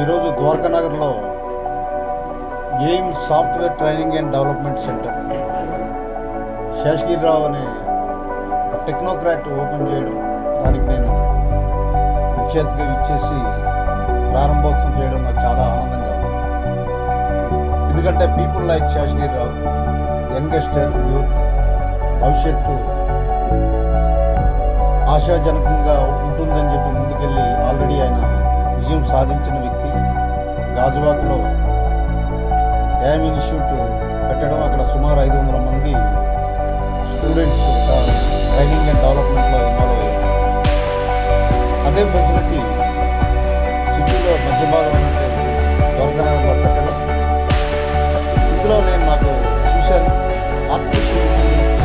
ఈరోజు ద్వారకా నగర్లో aim software training and development centre Seshagiri Rao అనే టెక్నోక్రాట్ ఓపెన్ చేయడం, దానికి నేను ముఖ్య అతిథిగా ఇచ్చేసి ప్రారంభోత్సవం చేయడం నాకు చాలా ఆనందంగా ఉంది. ఎందుకంటే పీపుల్ లైక్ శేషగిరిరావు, యంగెస్టర్ యూత్ భవిష్యత్తు ఆశాజనకంగా ఉంటుందని చెప్పి ముందుకెళ్ళి ఆల్రెడీ ఆయన విజయం సాధించిన వ్యక్తి. గాజువాకలో ఏఎం ఇన్స్టిట్యూట్ పెట్టడం, అక్కడ సుమారు 500 మంది స్టూడెంట్స్ ట్రైనింగ్ అండ్ డెవలప్మెంట్లో ఇన్వాల్వ్ అయ్యారు. అదే ఫెసిలిటీ సిటీలో మధ్య భాగంలో ద్వారకా నగర్లో పెట్టడం, ఇందులో నేను నాకు చూశాను. ఆర్టిఫిషియల్ ఇంటెలిజెన్స్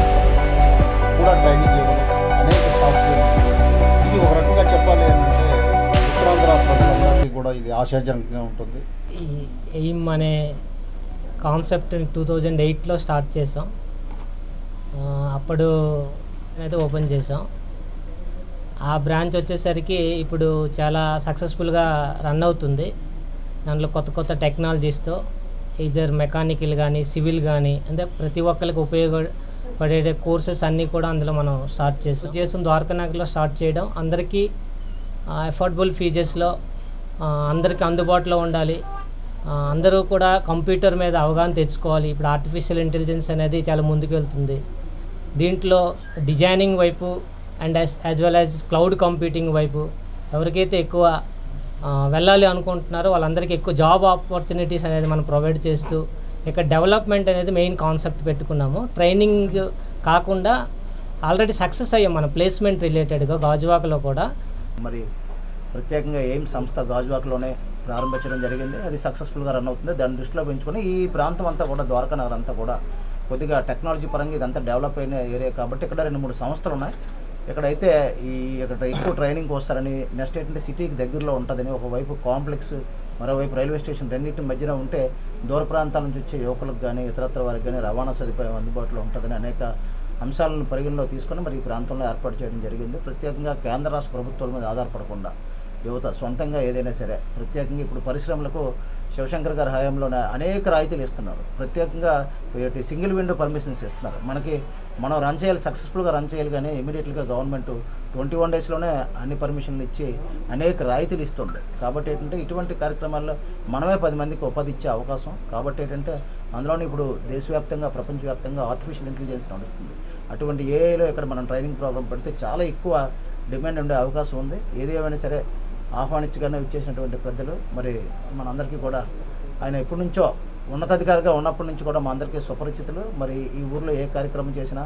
కూడా ట్రైనింగ్ ఇవ్వడం, అనేక సాఫ్ట్వేర్. ఇది ఒక రకంగా చెప్పాలి అంటే ఉత్తరాంధ్ర ప్రజలందరికీ కూడా ఇది ఆశాజనకంగా ఉంటుంది. ఈ ఎయిమ్ అనే కాన్సెప్ట్ 2008లో స్టార్ట్ చేసాం. అప్పుడు అయితే ఓపెన్ చేసాం. ఆ బ్రాంచ్ వచ్చేసరికి ఇప్పుడు చాలా సక్సెస్ఫుల్గా రన్ అవుతుంది. దాంట్లో కొత్త కొత్త టెక్నాలజీస్తో ఈజర్ మెకానికల్ కానీ సివిల్ కానీ అంటే ప్రతి ఒక్కరికి ఉపయోగపడే కోర్సెస్ అన్నీ కూడా అందులో మనం స్టార్ట్ చేసాం. ద్వారకా నగర్లో స్టార్ట్ చేయడం, అందరికీ అఫోర్డబుల్ ఫీజెస్లో అందరికీ అందుబాటులో ఉండాలి. అందరూ కూడా కంప్యూటర్ మీద అవగాహన తెచ్చుకోవాలి. ఇప్పుడు ఆర్టిఫిషియల్ ఇంటెలిజెన్స్ అనేది చాలా ముందుకు వెళ్తుంది. దీంట్లో డిజైనింగ్ వైపు and as well as cloud computing వైపు ఎవరికైతే ఎక్కువ వెళ్ళాలి అనుకుంటున్నారో వాళ్ళందరికీ ఎక్కువ జాబ్ ఆపర్చునిటీస్ అనేది మనం ప్రొవైడ్ చేస్తూ ఇక్కడ డెవలప్మెంట్ అనేది మెయిన్ కాన్సెప్ట్ పెట్టుకున్నాము. ట్రైనింగ్ కాకుండా ఆల్రెడీ సక్సెస్ అయ్యాం మన ప్లేస్మెంట్ రిలేటెడ్గా గాజువాకలో కూడా. మరి ప్రత్యేకంగా ఎయిమ్ సంస్థ గాజువాకలోనే ప్రారంభించడం జరిగింది. అది సక్సెస్ఫుల్గా రన్ అవుతుంది. దాన్ని దృష్టిలో పెంచుకొని ఈ ప్రాంతం అంతా కూడా ద్వారకా నగర్ అంతా కూడా కొద్దిగా టెక్నాలజీ పరంగా ఇదంతా డెవలప్ అయిన ఏరియా కాబట్టి ఇక్కడ 2-3 సంస్థలు ఉన్నాయి. ఇక్కడైతే ఇక్కడ ఎక్కువ ట్రైనింగ్ వస్తారని, నెక్స్ట్ ఏంటంటే సిటీకి దగ్గరలో ఉంటుందని, ఒకవైపు కాంప్లెక్స్, మరోవైపు రైల్వే స్టేషన్, రెండింటి మధ్యన ఉంటే దూర ప్రాంతాల నుంచి వచ్చే యువకులకు కానీ ఇతరత్ర వారికి కానీ రవాణా సదుపాయం అందుబాటులో ఉంటుందని అనేక అంశాలను పరిగణలో తీసుకొని మరి ఈ ప్రాంతంలో ఏర్పాటు చేయడం జరిగింది. ప్రత్యేకంగా కేంద్ర రాష్ట్ర ప్రభుత్వాల మీద ఆధారపడకుండా యువత సొంతంగా ఏదైనా సరే, ప్రత్యేకంగా ఇప్పుడు పరిశ్రమలకు శివశంకర్ గారి హయాంలోనే అనేక రాయితీలు ఇస్తున్నారు. ప్రత్యేకంగా సింగిల్ విండో పర్మిషన్స్ ఇస్తున్నారు. మనం రన్ చేయాలి, సక్సెస్ఫుల్గా రన్ చేయాలి, కానీ ఇమీడియట్గా గవర్నమెంట్ 21 డేస్లోనే అన్ని పర్మిషన్లు ఇచ్చి అనేక రాయితీలు ఇస్తుంది. కాబట్టి ఏంటంటే ఇటువంటి కార్యక్రమాల్లో మనమే 10 మందికి ఉపాధి ఇచ్చే అవకాశం. కాబట్టి ఏంటంటే అందులోనే ఇప్పుడు దేశవ్యాప్తంగా ప్రపంచవ్యాప్తంగా ఆర్టిఫిషియల్ ఇంటెలిజెన్స్ నడుస్తుంది. అటువంటి ఏఐలో ఇక్కడ మనం ట్రైనింగ్ ప్రోగ్రామ్ పెడితే చాలా ఎక్కువ డిమాండ్ ఉండే అవకాశం ఉంది. ఏది ఏమైనా సరే ఆహ్వానించగానే ఇచ్చేసినటువంటి పెద్దలు మరి మనందరికీ కూడా ఆయన ఎప్పటి నుంచో ఉన్నతాధికారిగా ఉన్నప్పటి నుంచి కూడా మా అందరికీ సుపరిచితులు. మరి ఈ ఊర్లో ఏ కార్యక్రమం చేసినా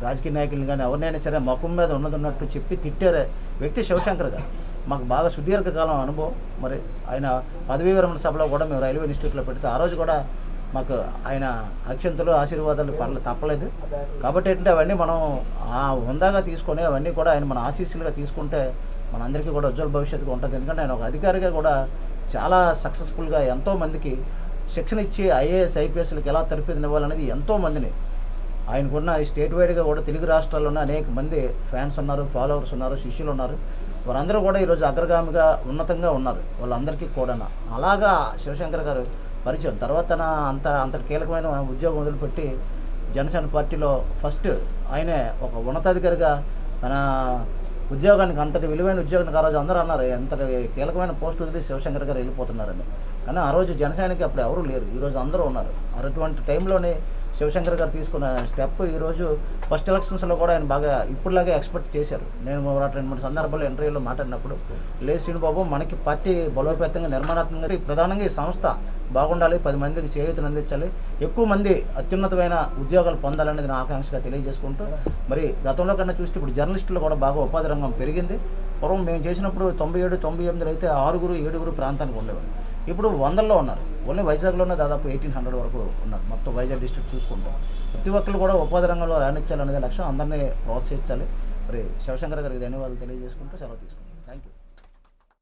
రాజకీయ నాయకులను కానీ ఎవరినైనా సరే ముఖం మీద ఉన్నట్టు చెప్పి తిట్టారే వ్యక్తి శివశంకర్ గారు. మాకు బాగా సుదీర్ఘకాలం అనుభవం. మరి ఆయన పదవీ విరమణ సభలో కూడా మేము రైల్వే ఇన్స్టిట్యూట్లో పెడితే ఆ రోజు కూడా మాకు ఆయన అక్షంతలు ఆశీర్వాదాలు తప్పలేదు. కాబట్టి ఏంటంటే అవన్నీ మనం హుందాగా తీసుకొని అవన్నీ కూడా ఆయన మన ఆశీస్సులుగా తీసుకుంటే మనందరికీ కూడా ఉజ్వల భవిష్యత్తుగా ఉంటుంది. ఎందుకంటే ఆయన ఒక అధికారిగా కూడా చాలా సక్సెస్ఫుల్గా ఎంతోమందికి శిక్షణ ఇచ్చి ఐఏఎస్ ఐపీఎస్లకు ఎలా తరఫేదినివ్వాలనేది ఎంతోమందిని ఆయనకున్న స్టేట్ వైడ్గా కూడా తెలుగు రాష్ట్రాల్లోనే అనేక మంది ఫ్యాన్స్ ఉన్నారు, ఫాలోవర్స్ ఉన్నారు, శిష్యులు ఉన్నారు. వారందరూ కూడా ఈరోజు అగ్రగామిగా ఉన్నతంగా ఉన్నారు. వాళ్ళందరికీ కూడా అలాగా శివశంకర్ గారు పరిచయం. తర్వాత అంత కీలకమైన ఉద్యోగం వదిలిపెట్టి జనసేన పార్టీలో ఫస్ట్ ఆయనే ఒక ఉన్నతాధికారిగా తన ఉద్యోగానికి, అంతటి విలువైన ఉద్యోగానికి ఆ రోజు అందరూ అన్నారు ఎంతటి కీలకమైన పోస్ట్ వదిలి శివశంకర్ గారు వెళ్ళిపోతున్నారని. కానీ ఆ రోజు జనసేనకి అప్పుడు ఎవరూ లేరు, ఈరోజు అందరూ ఉన్నారు. అటువంటి టైంలోనే శివశంకర్ గారు తీసుకున్న స్టెప్ ఈరోజు ఫస్ట్ ఎలక్షన్స్లో కూడా ఆయన బాగా ఇప్పుడులాగే ఎక్స్పెక్ట్ చేశారు. నేను 2-3 సందర్భాల్లో ఇంటర్వ్యూలో మాట్లాడినప్పుడు, లేదు శ్రీనుబాబు, మనకి పార్టీ బలోపేతంగా నిర్మాణాత్మకంగా ప్రధానంగా ఈ సంస్థ బాగుండాలి, 10 మందికి చేయూతను అందించాలి, ఎక్కువ మంది అత్యున్నతమైన ఉద్యోగాలు పొందాలనేది నా ఆకాంక్షగా తెలియజేసుకుంటూ, మరి గతంలో కన్నా చూస్తే ఇప్పుడు జర్నలిస్టులు కూడా బాగా ఉపాధి రంగం పెరిగింది. పూర్వం మేము చేసినప్పుడు 97-98 అయితే 6-7 ప్రాంతానికి ఉండేవారు. ఇప్పుడు 100లో ఉన్నారు. ఓన్లీ వైజాగ్లోనే దాదాపు 1800 వరకు ఉన్నారు. మొత్తం వైజాగ్ డిస్ట్రిక్ట్ చూసుకుంటే ప్రతి ఒక్కరు కూడా ఉపాధి రంగంలో రాణించాలనేది లక్ష్యం. అందరినీ ప్రోత్సహించాలి. మరి శివశంకర్ గారికి ధన్యవాదాలు తెలియజేసుకుంటూ సెలవు తీసుకుంటాం.